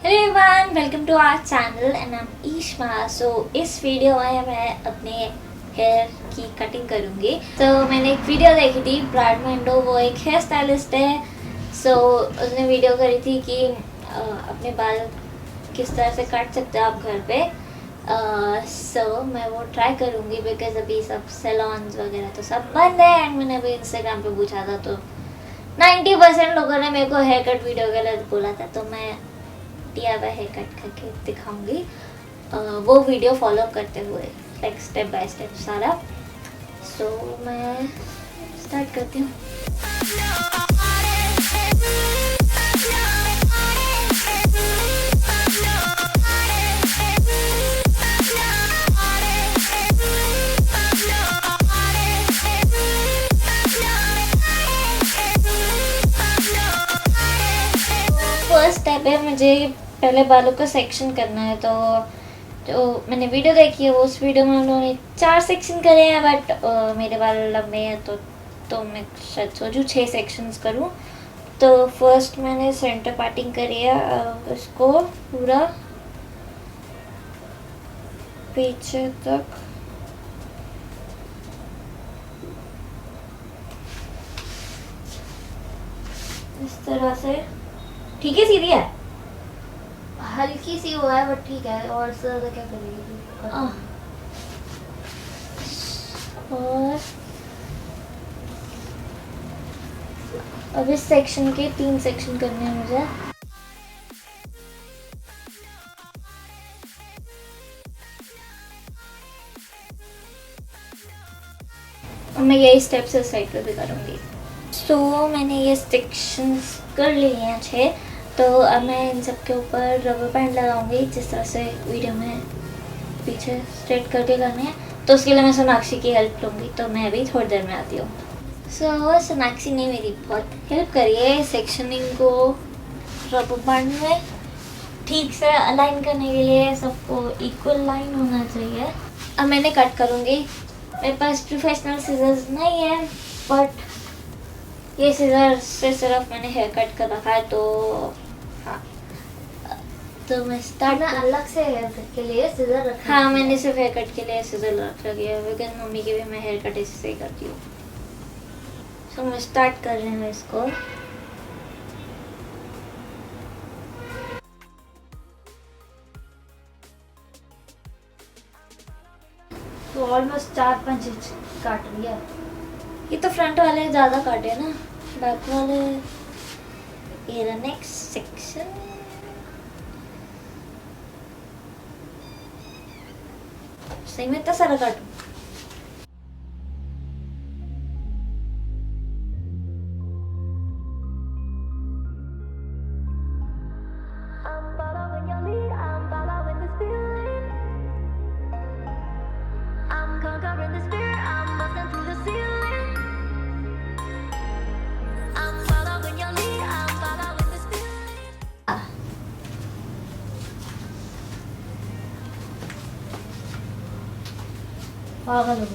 Hello everyone, welcome to our channel and I am Ishma. So इस video में मैं अपने हेयर की कटिंग करूँगी। तो मैंने एक वीडियो देखी थी, मोंडो, वो एक हेयर स्टाइलिस्ट है। सो उसने वीडियो करी थी कि अपने बाल किस तरह से काट सकते हो आप घर पे। सो मैं वो ट्राई करूँगी बिकॉज अभी सब सैलून्स वगैरह तो सब बंद है। एंड मैंने अभी इंस्टाग्राम पे पूछा था तो 90% लोगों ने मेरे को हेयर कट वीडियो के लिए बोला था, तो मैं हेयर कट करके दिखाऊंगी। वो वीडियो फॉलो करते हुए लाइक स्टेप बाय स्टेप सारा। सो मैं स्टार्ट करती हूँ। फर्स्ट स्टेप है, मुझे पहले बालों का सेक्शन करना है। तो जो मैंने वीडियो देखी है, उस वीडियो में उन्होंने 4 सेक्शन करे हैं, बट मेरे बाल लंबे हैं तो मैं शायद सोचूं 6 सेक्शंस करूं। तो फर्स्ट मैंने सेंटर पार्टिंग करी है, इसको पूरा पीछे तक इस तरह से। ठीक है, सीधी है, हल्की सी हुआ है बट ठीक है। और ज्यादा क्या करेगी। और अब इस सेक्शन के 3 सेक्शन करने हैं मुझे। और मैं यही स्टेप से साइड पे भी करूँगी। सो मैंने ये सेक्शंस कर लिए हैं 6। तो अब मैं इन सब के ऊपर रबर बैंड लगाऊंगी, जिस तरह से वीडियो में पीछे स्ट्रेट करके करने हैं। तो उसके लिए मैं सोनाक्षी की हेल्प लूँगी, तो मैं अभी थोड़ी देर में आती हूँ। सो सोनाक्षी ने मेरी बहुत हेल्प करी है सेक्शनिंग को रबर बैंड में ठीक से अलाइन करने के लिए। सबको इक्वल लाइन होना चाहिए। अब मैंने कट करूँगी। मेरे पास प्रोफेशनल सीजर्स नहीं है, बट ये सीजर से सिर्फ मैंने हेयर कट कर रखा है। तो हाँ, तो मैं स्टार्ट अलग से हेयर कट के लिए सीजर रखा। हाँ, मैंने सिर्फ हेयर कट के लिए सीजर रख रखी है, बिकॉज मम्मी की भी मैं हेयर कट इसी से ही करती हूँ। तो मैं स्टार्ट कर रही हूँ इसको। तो ऑलमोस्ट 4-5 इंच काट लिया। ये तो फ्रंट वाले ज़्यादा काटे ना, बैक वाले। ये नेक्स्ट सेक्शन। सही में इतना सारा काटूं? पागल हो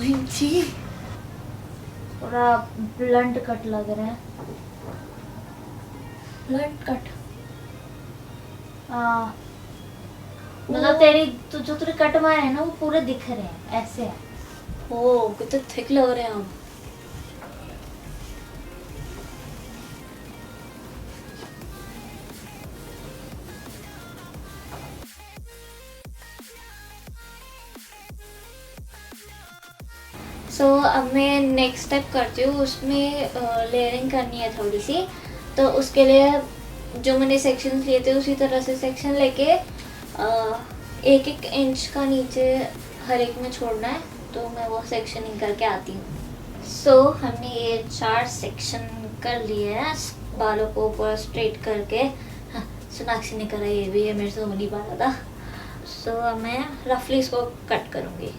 गई। थोड़ा ब्लंट कट लग रहा है। Blunt cut? हाँ, मतलब तेरी जो तेरे कट मारे हैं ना, वो पूरे दिख रहे हैं, ऐसे है। ओ, कितने थिक लग रहे हैं हम। सो अब मैं नेक्स्ट स्टेप करती हूँ। उसमें लेयरिंग करनी है थोड़ी सी। तो उसके लिए जो मैंने सेक्शन लिए थे उसी तरह से सेक्शन लेके 1-1 इंच का नीचे हर एक में छोड़ना है। तो मैं वो सेक्शनिंग करके आती हूँ। सो हमने ये 4 सेक्शन कर लिए हैं बालों को ऊपर स्ट्रेट करके। हाँ, सोनाक्षी ने करा ये भी है, मेरे से हो नहीं पा रहा था। सो अब मैं रफली इसको कट करूँगी।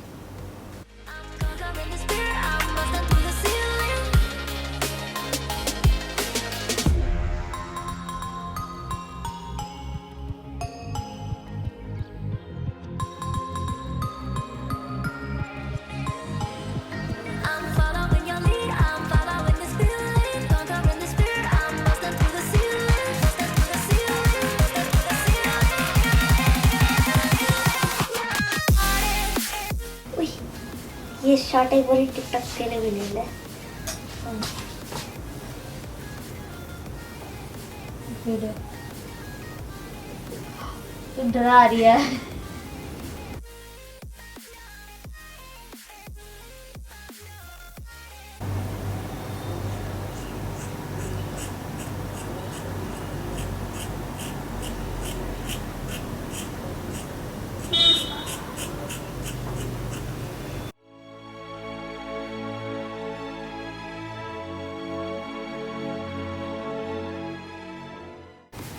शॉर्ट एक बार टिकटॉक के लिए भी ले ले। वीडियो तो डरा रही है।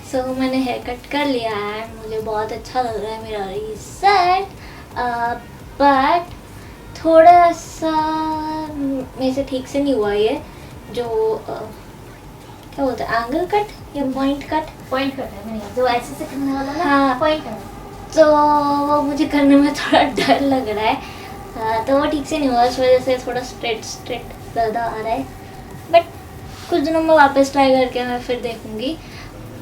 सो मैंने हेयर कट कर लिया है, मुझे बहुत अच्छा लग रहा है मेरा ये सेट, बट थोड़ा सा मेरे से ठीक से नहीं हुआ ये जो क्या बोलते हैं, एंगल कट या पॉइंट कट। पॉइंट कट है मेरा, जो ऐसे से करने वाला ना। हाँ। पॉइंट है। तो वो मुझे करने में थोड़ा डर लग रहा है, तो वो ठीक से नहीं हुआ, इस वजह से थोड़ा स्ट्रेट ज़्यादा आ रहा है, बट कुछ दिनों में वापस ट्राई करके मैं फिर देखूँगी।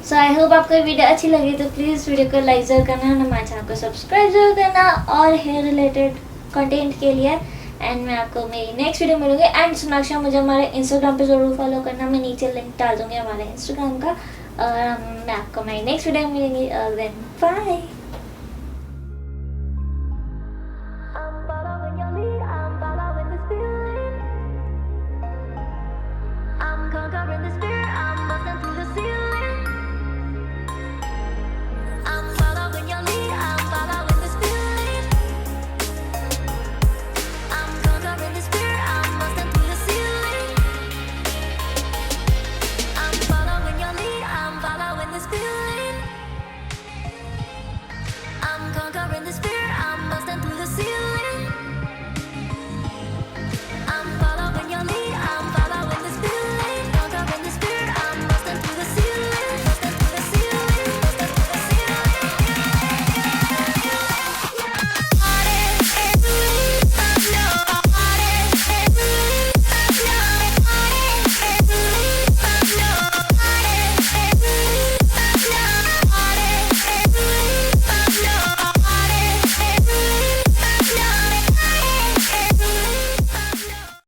सो आई होप आपको ये वीडियो अच्छी लगी, तो प्लीज़ वीडियो को लाइक जरूर करना है, हमारे चैनल को सब्सक्राइब जरूर करना और हेयर रिलेटेड कंटेंट के लिए। एंड मैं आपको मेरी नेक्स्ट वीडियो मिलूंगी। एंड सोनाक्षी मुझे हमारे इंस्टाग्राम पे ज़रूर फॉलो करना, मैं नीचे लिंक डाल दूँगी हमारे इंस्टाग्राम का, और मैं आपको मेरी नेक्स्ट वीडियो में मिलेंगी। और देन बाय।